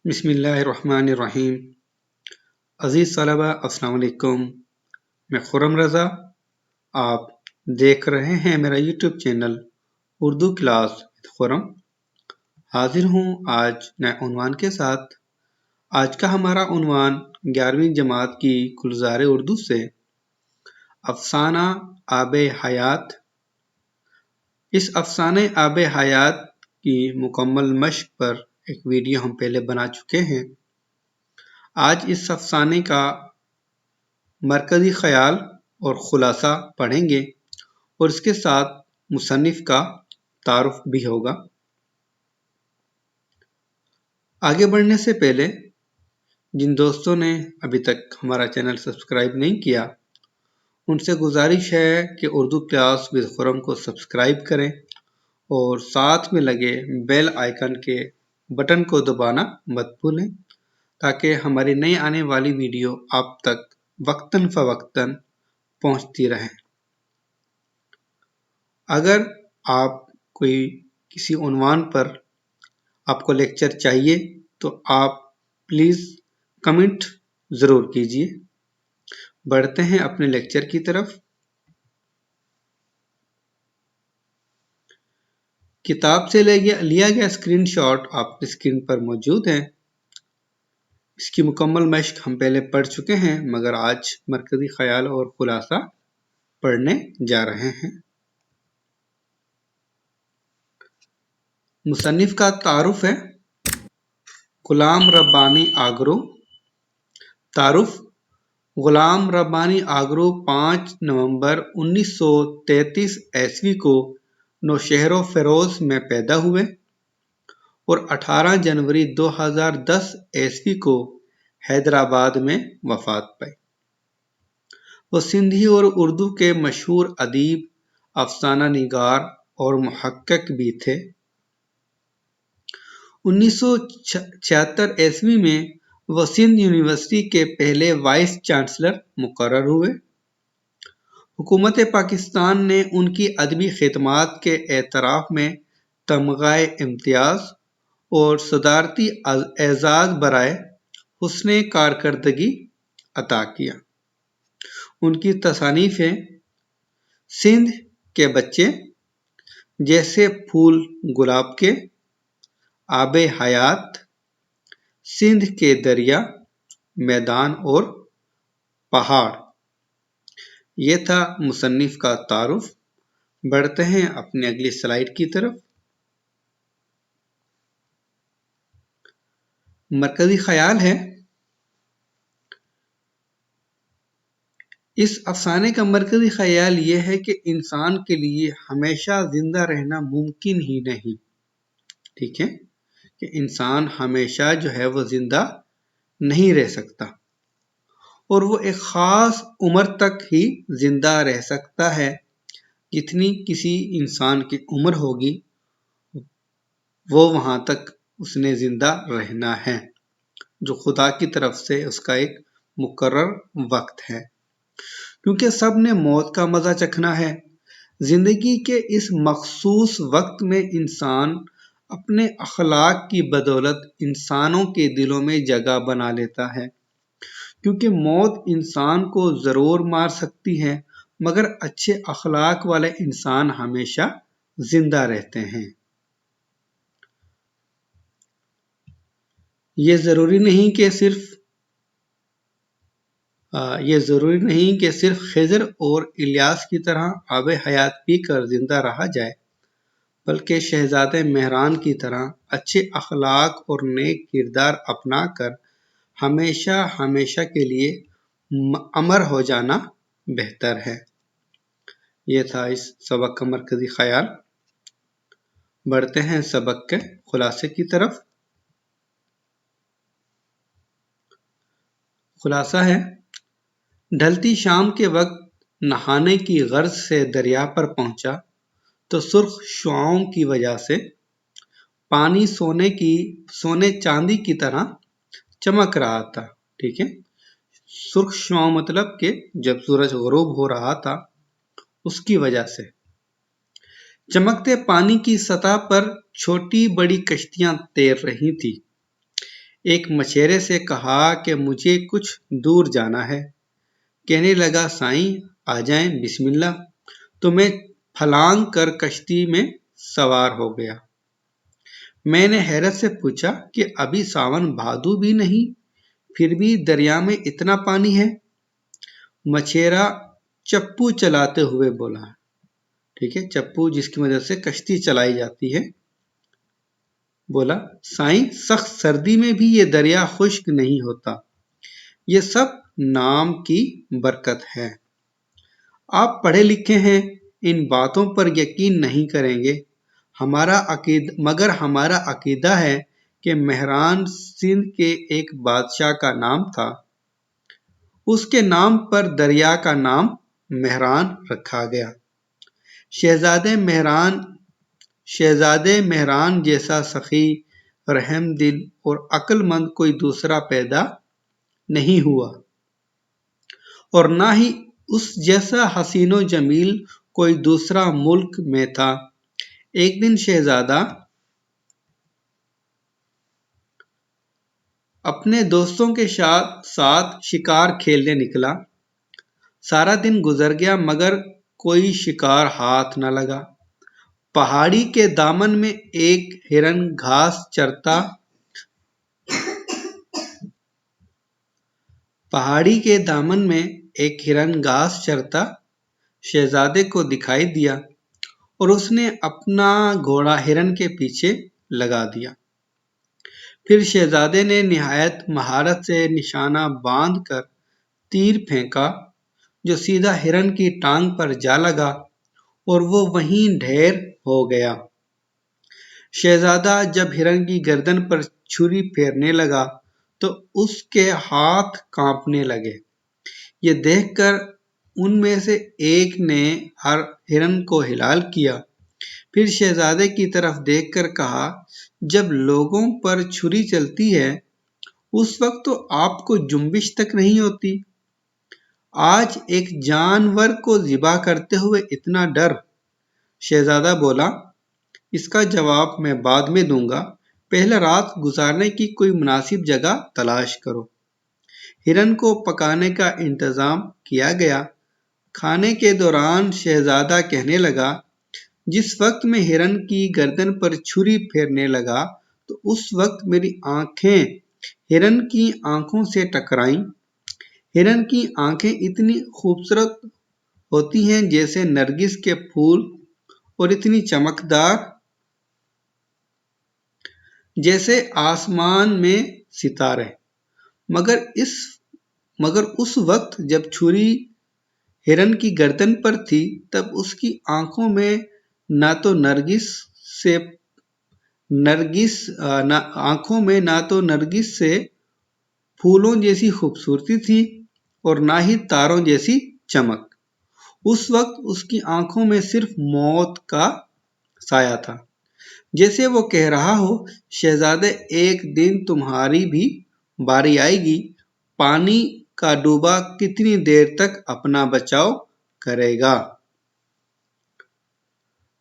بسم اللہ الرحمن الرحیم۔ عزیز طلبہ السلام علیکم، میں خرم رضا، آپ دیکھ رہے ہیں میرا یوٹیوب چینل اردو کلاس خرم۔ حاضر ہوں آج نئے عنوان کے ساتھ۔ آج کا ہمارا عنوان 11ویں جماعت کی گلزار اردو سے افسانہ آب حیات۔ اس افسانے آب حیات کی مکمل مشق پر ایک ویڈیو ہم پہلے بنا چکے ہیں۔ آج اس افسانے کا مرکزی خیال اور خلاصہ پڑھیں گے اور اس کے ساتھ مصنف کا تعارف بھی ہوگا۔ آگے بڑھنے سے پہلے جن دوستوں نے ابھی تک ہمارا چینل سبسکرائب نہیں کیا، ان سے گزارش ہے کہ اردو کلاس ود خرم کو سبسکرائب کریں اور ساتھ میں لگے بیل آئیکن کے بٹن کو دبانا مت بھولیں تاکہ ہماری نئی آنے والی ویڈیو آپ تک وقتاً فوقتاً پہنچتی رہے۔ اگر آپ کوئی کسی عنوان پر آپ کو لیکچر چاہیے تو آپ پلیز کمنٹ ضرور کیجیے۔ بڑھتے ہیں اپنے لیکچر کی طرف۔ کتاب سے لیا گیا اسکرین شاٹ آپ کی اسکرین پر موجود ہے۔ اس کی مکمل مشق ہم پہلے پڑھ چکے ہیں، مگر آج مرکزی خیال اور خلاصہ پڑھنے جا رہے ہیں۔ مصنف کا تعارف ہے غلام ربانی آگرو۔ تعارف: غلام ربانی آگرو 5 نومبر 1933 عیسوی کو نوشہر و فیروز میں پیدا ہوئے اور 18 جنوری 2010 عیسوی کو حیدرآباد میں وفات پائی۔ وہ سندھی اور اردو کے مشہور ادیب، افسانہ نگار اور محقق بھی تھے۔ 1976 عیسوی میں وہ سندھ یونیورسٹی کے پہلے وائس چانسلر مقرر ہوئے۔ حکومت پاکستان نے ان کی ادبی خدمات کے اعتراف میں تمغہ امتیاز اور صدارتی اعزاز برائے حسن کارکردگی عطا کیا۔ ان کی تصانیفیں سندھ کے بچے، جیسے پھول گلاب کے، آب حیات، سندھ کے دریا، میدان اور پہاڑ، یہ تھا مصنف کا تعارف۔ بڑھتے ہیں اپنی اگلی سلائیڈ کی طرف۔ مرکزی خیال ہے، اس افسانے کا مرکزی خیال یہ ہے کہ انسان کے لیے ہمیشہ زندہ رہنا ممکن ہی نہیں۔ ٹھیک ہے کہ انسان ہمیشہ جو ہے وہ زندہ نہیں رہ سکتا، اور وہ ایک خاص عمر تک ہی زندہ رہ سکتا ہے۔ جتنی کسی انسان کی عمر ہوگی وہ وہاں تک اس نے زندہ رہنا ہے، جو خدا کی طرف سے اس کا ایک مقرر وقت ہے۔ کیونکہ سب نے موت کا مزہ چکھنا ہے، زندگی کے اس مخصوص وقت میں انسان اپنے اخلاق کی بدولت انسانوں کے دلوں میں جگہ بنا لیتا ہے۔ کیونکہ موت انسان کو ضرور مار سکتی ہے، مگر اچھے اخلاق والے انسان ہمیشہ زندہ رہتے ہیں۔ یہ ضروری نہیں کہ صرف خضر اور الیاس کی طرح آب حیات پی کر زندہ رہا جائے، بلکہ شہزادے مہران کی طرح اچھے اخلاق اور نیک کردار اپنا کر ہمیشہ کے لیے امر ہو جانا بہتر ہے۔ یہ تھا اس سبق کا مرکزی خیال۔ بڑھتے ہیں سبق کے خلاصے کی طرف۔ خلاصہ ہے: ڈھلتی شام کے وقت نہانے کی غرض سے دریا پر پہنچا تو سرخ شعاعوں کی وجہ سے پانی سونے چاندی کی طرح چمک رہا تھا۔ ٹھیک ہے، سرخ شعاع مطلب کہ جب سورج غروب ہو رہا تھا اس کی وجہ سے چمکتے پانی کی سطح پر چھوٹی بڑی کشتیاں تیر رہی تھی۔ ایک مچھیرے سے کہا کہ مجھے کچھ دور جانا ہے۔ کہنے لگا سائیں آ جائیں بسم اللہ، تو میں پھلانگ کر کشتی میں سوار ہو گیا۔ میں نے حیرت سے پوچھا کہ ابھی ساون بھادو بھی نہیں، پھر بھی دریا میں اتنا پانی ہے؟ مچھیرا چپو چلاتے ہوئے بولا، ٹھیک ہے، چپو جس کی مدد سے کشتی چلائی جاتی ہے، بولا سائیں سخت سردی میں بھی یہ دریا خشک نہیں ہوتا، یہ سب نام کی برکت ہے۔ آپ پڑھے لکھے ہیں، ان باتوں پر یقین نہیں کریں گے، مگر ہمارا عقیدہ ہے کہ مہران سندھ کے ایک بادشاہ کا نام تھا، اس کے نام پر دریا کا نام مہران رکھا گیا۔ شہزادے مہران جیسا سخی، رحم دل اور عقل مند کوئی دوسرا پیدا نہیں ہوا، اور نہ ہی اس جیسا حسین و جمیل کوئی دوسرا ملک میں تھا۔ ایک دن شہزادہ اپنے دوستوں کے ساتھ شکار کھیلنے نکلا۔ سارا دن گزر گیا مگر کوئی شکار ہاتھ نہ لگا۔ پہاڑی کے دامن میں ایک ہرن گھاس چرتا شہزادے کو دکھائی دیا اور اس نے اپنا گھوڑا ہرن کے پیچھے لگا دیا۔ پھر شہزادے نے نہایت مہارت سے نشانہ باندھ کر تیر پھینکا جو سیدھا ہرن کی ٹانگ پر جا لگا اور وہ وہیں ڈھیر ہو گیا۔ شہزادہ جب ہرن کی گردن پر چھری پھیرنے لگا تو اس کے ہاتھ کانپنے لگے۔ یہ دیکھ کر ان میں سے ایک نے ہرن کو ہلال کیا، پھر شہزادے کی طرف دیکھ کر کہا جب لوگوں پر چھری چلتی ہے اس وقت تو آپ کو جنبش تک نہیں ہوتی، آج ایک جانور کو ذبح کرتے ہوئے اتنا ڈر؟ شہزادہ بولا اس کا جواب میں بعد میں دوں گا، پہلے رات گزارنے کی کوئی مناسب جگہ تلاش کرو۔ ہرن کو پکانے کا انتظام کیا گیا۔ کھانے کے دوران شہزادہ کہنے لگا جس وقت میں ہرن کی گردن پر چھری پھیرنے لگا تو اس وقت میری آنکھیں ہرن کی آنکھوں سے ٹکرائیں۔ ہرن کی آنکھیں اتنی خوبصورت ہوتی ہیں جیسے نرگس کے پھول اور اتنی چمکدار جیسے آسمان میں ستارے، مگر اس وقت جب چھری ہرن کی گردن پر تھی تب اس کی آنکھوں میں نہ تو نرگس سے پھولوں جیسی خوبصورتی تھی اور نہ ہی تاروں جیسی چمک۔ اس وقت اس کی آنکھوں میں صرف موت کا سایہ تھا، جیسے وہ کہہ رہا ہو شہزادے ایک دن تمہاری بھی باری آئے گی، پانی کا ڈوبا کتنی دیر تک اپنا بچاؤ کرے گا؟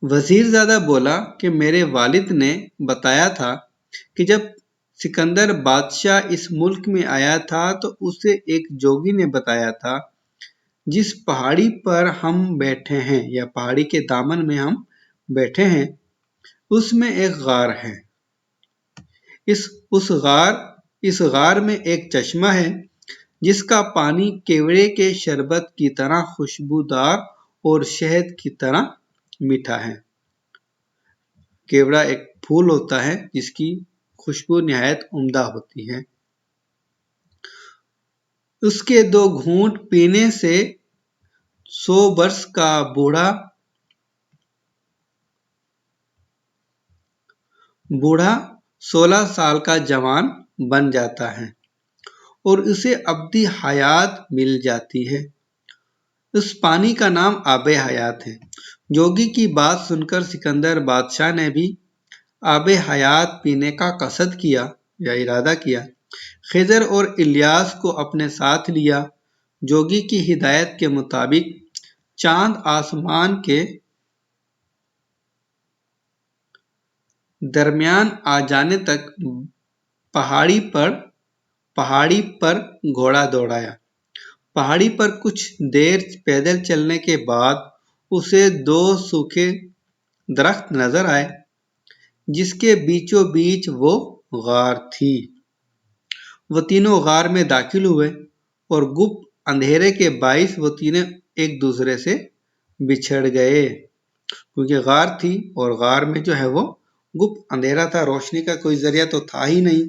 وزیر زادہ بولا کہ میرے والد نے بتایا تھا کہ جب سکندر بادشاہ اس ملک میں آیا تھا تو اسے ایک جوگی نے بتایا تھا جس پہاڑی پر ہم بیٹھے ہیں یا پہاڑی کے دامن میں ہم بیٹھے ہیں اس میں ایک غار ہے، اس غار میں ایک چشمہ ہے جس کا پانی کیوڑے کے شربت کی طرح خوشبودار اور شہد کی طرح میٹھا ہے۔ کیوڑا ایک پھول ہوتا ہے جس کی خوشبو نہایت عمدہ ہوتی ہے۔ اس کے 2 گھونٹ پینے سے 100 برس کا بوڑھا 16 سال کا جوان بن جاتا ہے اور اسے ابدی حیات مل جاتی ہے۔ اس پانی کا نام آب حیات ہے۔ جوگی کی بات سن کر سکندر بادشاہ نے بھی آب حیات پینے کا قصد کیا یا ارادہ کیا۔ خضر اور الیاس کو اپنے ساتھ لیا۔ جوگی کی ہدایت کے مطابق چاند آسمان کے درمیان آ جانے تک پہاڑی پر گھوڑا دوڑایا۔ پہاڑی پر کچھ دیر پیدل چلنے کے بعد اسے 2 سوکھے درخت نظر آئے جس کے بیچوں بیچ وہ غار تھی۔ وہ تینوں غار میں داخل ہوئے اور گپ اندھیرے کے باعث وہ تینوں ایک دوسرے سے بچھڑ گئے، کیونکہ غار تھی اور غار میں جو ہے وہ گپ اندھیرا تھا، روشنی کا کوئی ذریعہ تو تھا ہی نہیں،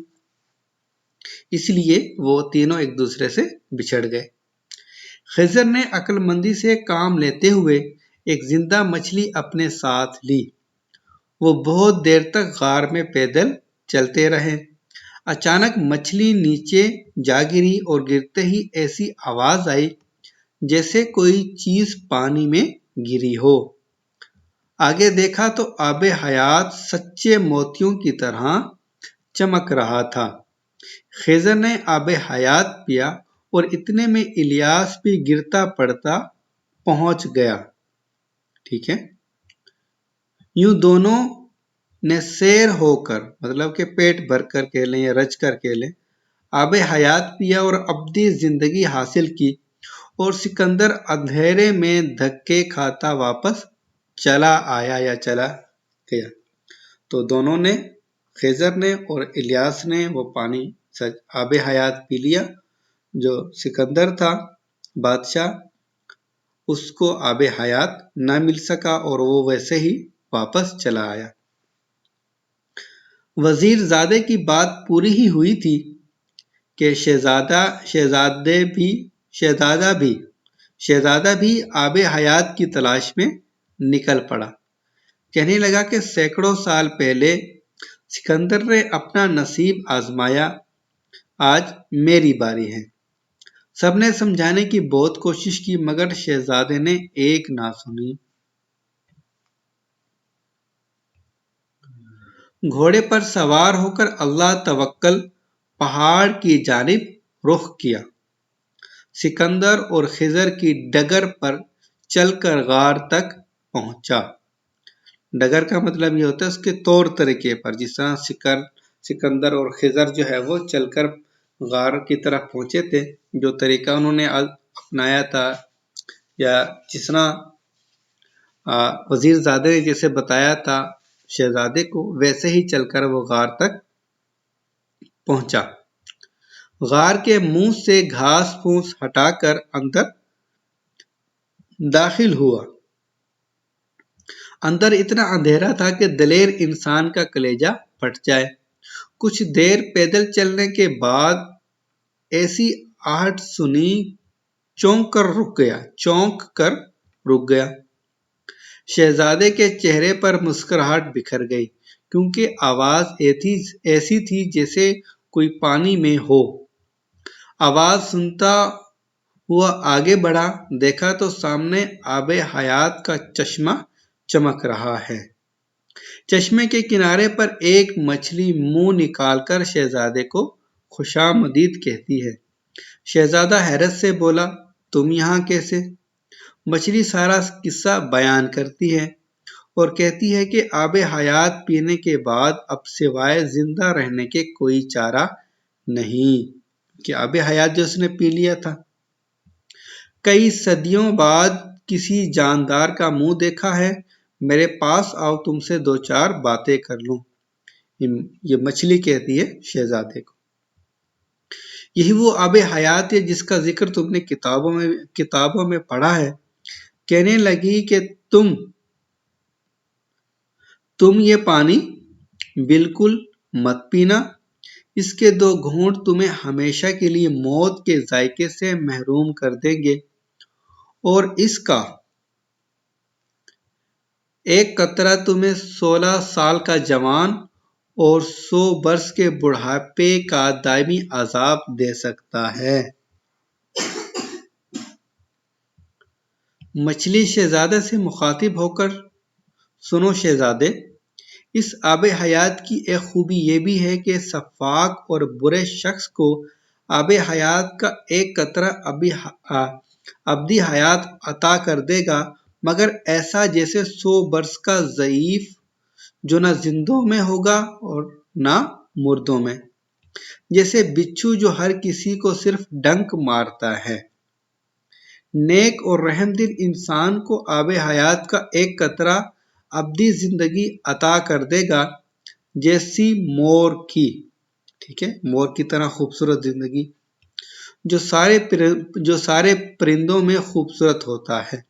اس لیے وہ تینوں ایک دوسرے سے بچھڑ گئے۔ خضر نے عقل مندی سے کام لیتے ہوئے ایک زندہ مچھلی اپنے ساتھ لی۔ وہ بہت دیر تک غار میں پیدل چلتے رہے۔ اچانک مچھلی نیچے جا گری اور گرتے ہی ایسی آواز آئی جیسے کوئی چیز پانی میں گری ہو۔ آگے دیکھا تو آب حیات سچے موتیوں کی طرح چمک رہا تھا۔ خضر نے آب حیات پیا اور اتنے میں الیاس بھی گرتا پڑتا پہنچ گیا۔ ٹھیک ہے، یوں دونوں نے سیر ہو کر، مطلب کہ پیٹ بھر کر کہہ لیں یا رج کر کہہ لیں، آب حیات پیا اور ابدی زندگی حاصل کی، اور سکندر اندھیرے میں دھکے کھاتا واپس چلا آیا یا چلا گیا۔ تو دونوں نے، خضر نے اور الیاس نے، وہ پانی آب حیات پی لیا۔ جو سکندر تھا بادشاہ، اس کو آب حیات نہ مل سکا اور وہ ویسے ہی واپس چلا آیا۔ وزیر زادے کی بات پوری ہی ہوئی تھی کہ شہزادہ بھی آب حیات کی تلاش میں نکل پڑا۔ کہنے لگا کہ سینکڑوں سال پہلے سکندر نے اپنا نصیب آزمایا، آج میری باری ہے۔ سب نے سمجھانے کی بہت کوشش کی مگر شہزادے نے ایک نہ سنی۔ گھوڑے پر سوار ہو کر اللہ توکل پہاڑ کی جانب رخ کیا۔ سکندر اور خضر کی ڈگر پر چل کر غار تک پہنچا۔ ڈگر کا مطلب یہ ہوتا ہے اس کے طور طریقے پر، جس طرح سکندر اور خضر جو ہے وہ چل کر غار کی طرف پہنچے تھے، جو طریقہ انہوں نے اپنایا تھا، یا جس طرح وزیر زادے نے جیسے بتایا تھا شہزادے کو، ویسے ہی چل کر وہ غار تک پہنچا۔ غار کے منہ سے گھاس پھوس ہٹا کر اندر داخل ہوا۔ اندر اتنا اندھیرا تھا کہ دلیر انسان کا کلیجہ پھٹ جائے۔ کچھ دیر پیدل چلنے کے بعد ایسی آہٹ سنی، چونک کر رک گیا۔ شہزادے کے چہرے پر مسکراہٹ بکھر گئی، کیونکہ آواز ایسی تھی جیسے کوئی پانی میں ہو۔ آواز سنتا ہوا آگے بڑھا، دیکھا تو سامنے آب حیات کا چشمہ چمک رہا ہے۔ چشمے کے کنارے پر ایک مچھلی منہ نکال کر شہزادے کو خوشامدید کہتی ہے۔ شہزادہ حیرت سے بولا، تم یہاں کیسے؟ مچھلی سارا قصہ بیان کرتی ہے اور کہتی ہے کہ آب حیات پینے کے بعد اب سوائے زندہ رہنے کے کوئی چارہ نہیں، کہ آب حیات جو اس نے پی لیا تھا۔ کئی صدیوں بعد کسی جاندار کا منہ دیکھا ہے، میرے پاس آؤ تم سے 2-4 باتیں کر لوں، یہ مچھلی کہتی ہے شہزادے کو۔ یہی وہ آب حیات ہے جس کا ذکر تم نے کتابوں میں پڑھا ہے۔ کہنے لگی کہ تم یہ پانی بالکل مت پینا، اس کے 2 گھونٹ تمہیں ہمیشہ کے لیے موت کے ذائقے سے محروم کر دیں گے، اور اس کا 1 قطرہ تمہیں 16 سال کا جوان اور 100 برس کے بڑھاپے کا دائمی عذاب دے سکتا ہے۔ مچھلی شہزادے سے مخاطب ہو کر، سنو شہزادے، اس آب حیات کی ایک خوبی یہ بھی ہے کہ سفاک اور برے شخص کو آب حیات کا 1 قطرہ ابدی حیات عطا کر دے گا، مگر ایسا جیسے 100 برس کا ضعیف، جو نہ زندوں میں ہوگا اور نہ مردوں میں۔ جیسے بچھو جو ہر کسی کو صرف ڈنک مارتا ہے۔ نیک اور رحم دل انسان کو آب حیات کا ایک قطرہ ابدی زندگی عطا کر دے گا، جیسی مور کی، ٹھیک ہے، مور کی طرح خوبصورت زندگی جو سارے پرندوں میں خوبصورت ہوتا ہے۔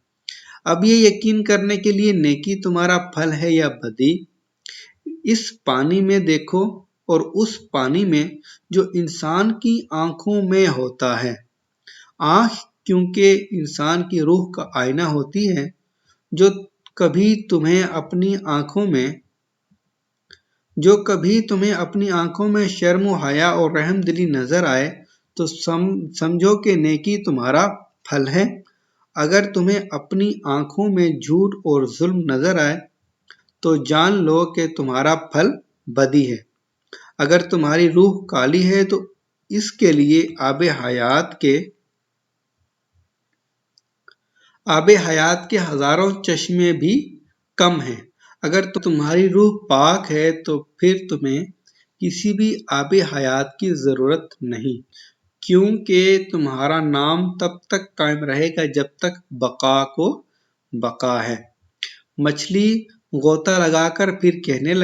اب یہ یقین کرنے کے لیے نیکی تمہارا پھل ہے یا بدی، اس پانی میں دیکھو اور اس پانی میں جو انسان کی آنکھوں میں ہوتا ہے۔ آنکھ کیونکہ انسان کی روح کا آئینہ ہوتی ہے۔ جو کبھی تمہیں اپنی آنکھوں میں شرم و حیا اور رحم دلی نظر آئے تو سمجھو کہ نیکی تمہارا پھل ہے۔ اگر تمہیں اپنی آنکھوں میں جھوٹ اور ظلم نظر آئے تو جان لو کہ تمہارا پھل بدی ہے۔ اگر تمہاری روح کالی ہے تو اس کے لیے آب حیات کے ہزاروں چشمے بھی کم ہیں۔ اگر تمہاری روح پاک ہے تو پھر تمہیں کسی بھی آب حیات کی ضرورت نہیں، کیونکہ تمہارا نام تب تک قائم رہے گا جب تک بقا کو بقا ہے۔ مچھلی غوطہ لگا کر پھر کہنے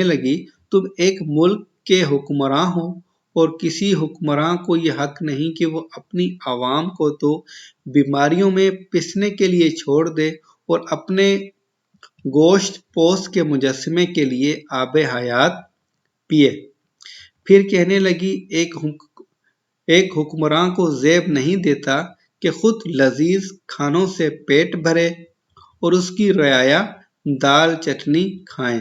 لگی تم ایک ملک کے حکمراں ہو اور کسی حکمراں کو یہ حق نہیں کہ وہ اپنی عوام کو تو بیماریوں میں پسنے کے لیے چھوڑ دے اور اپنے گوشت پوست کے مجسمے کے لیے آب حیات پیے۔ پھر کہنے لگی ایک حکمراں کو زیب نہیں دیتا کہ خود لذیذ کھانوں سے پیٹ بھرے اور اس کی رعایا دال چٹنی کھائیں۔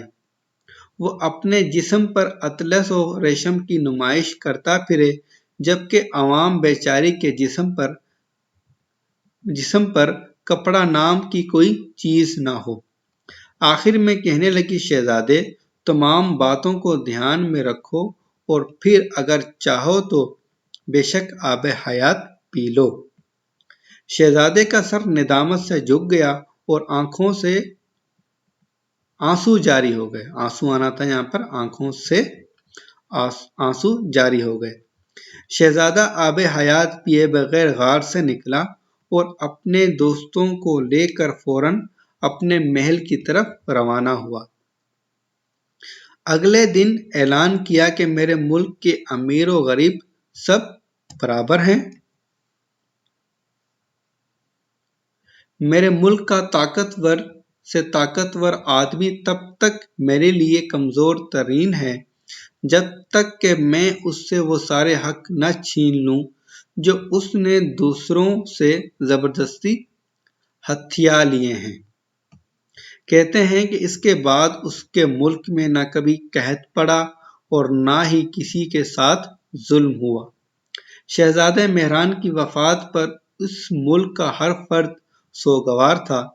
وہ اپنے جسم پر اطلس و ریشم کی نمائش کرتا پھرے، جبکہ عوام بیچاری کے جسم پر کپڑا نام کی کوئی چیز نہ ہو۔ آخر میں کہنے لگی شہزادے تمام باتوں کو دھیان میں رکھو اور پھر اگر چاہو تو بے شک آب حیات پی لو۔ شہزادے کا سر ندامت سے جھک گیا اور آنکھوں سے آنسو جاری ہو گئے۔ آنسو آنا تھا یہاں پر، آنکھوں سے آنسو جاری ہو گئے۔ شہزادہ آب حیات پیے بغیر غار سے نکلا اور اپنے دوستوں کو لے کر فوراً اپنے محل کی طرف روانہ ہوا۔ اگلے دن اعلان کیا کہ میرے ملک کے امیر و غریب سب برابر ہیں۔ میرے ملک کا طاقتور سے طاقتور آدمی تب تک میرے لیے کمزور ترین ہے جب تک کہ میں اس سے وہ سارے حق نہ چھین لوں جو اس نے دوسروں سے زبردستی ہتھیا لیے ہیں۔ کہتے ہیں کہ اس کے بعد اس کے ملک میں نہ کبھی قحط پڑا اور نہ ہی کسی کے ساتھ ظلم ہوا۔ شہزادہ مہران کی وفات پر اس ملک کا ہر فرد سوگوار تھا۔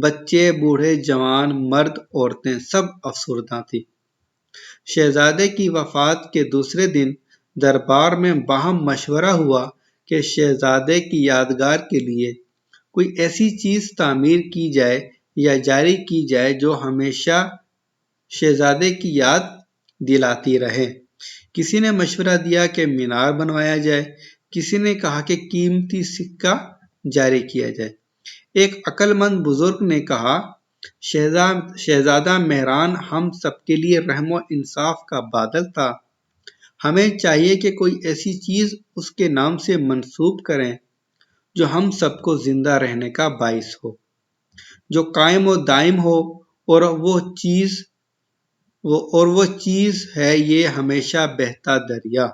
بچے، بوڑھے، جوان، مرد، عورتیں سب افسردہ تھی۔ شہزادے کی وفات کے دوسرے دن دربار میں باہم مشورہ ہوا کہ شہزادے کی یادگار کے لیے کوئی ایسی چیز تعمیر کی جائے یا جاری کی جائے جو ہمیشہ شہزادے کی یاد دلاتی رہے۔ کسی نے مشورہ دیا کہ مینار بنوایا جائے، کسی نے کہا کہ قیمتی سکہ جاری کیا جائے۔ ایک عقل مند بزرگ نے کہا شہزادہ مہران ہم سب کے لیے رحم و انصاف کا بادل تھا، ہمیں چاہیے کہ کوئی ایسی چیز اس کے نام سے منسوب کریں جو ہم سب کو زندہ رہنے کا باعث ہو، جو قائم و دائم ہو، اور وہ چیز ہے یہ ہمیشہ بہتا دریا۔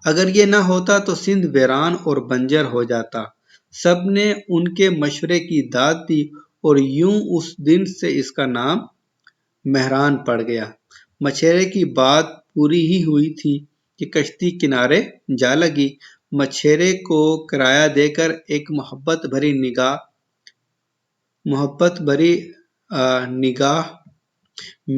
اگر یہ نہ ہوتا تو سندھ ویران اور بنجر ہو جاتا۔ سب نے ان کے مشورے کی داد دی اور یوں اس دن سے اس کا نام مہران پڑ گیا۔ مچھیرے کی بات پوری ہی ہوئی تھی کہ کشتی کنارے جا لگی۔ مچھیرے کو کرایہ دے کر ایک محبت بھری نگاہ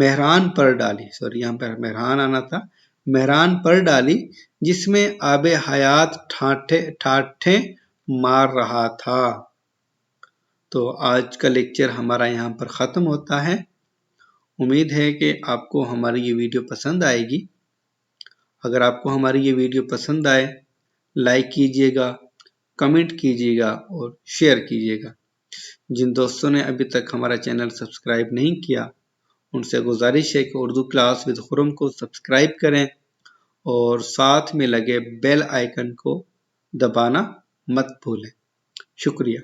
مہران پر ڈالی، یہاں پر مہران آنا تھا، مہران پر ڈالی جس میں آب حیات ٹھاٹھیں مار رہا تھا۔ تو آج کا لیکچر ہمارا یہاں پر ختم ہوتا ہے۔ امید ہے کہ آپ کو ہماری یہ ویڈیو پسند آئے گی۔ اگر آپ کو ہماری یہ ویڈیو پسند آئے، لائک کیجئے گا، کمنٹ کیجئے گا اور شیئر کیجئے گا۔ جن دوستوں نے ابھی تک ہمارا چینل سبسکرائب نہیں کیا، ان سے گزارش ہے کہ اردو کلاس ود خرم کو سبسکرائب کریں اور ساتھ میں لگے بیل آئیکن کو دبانا مت بھولیں۔ شکریہ۔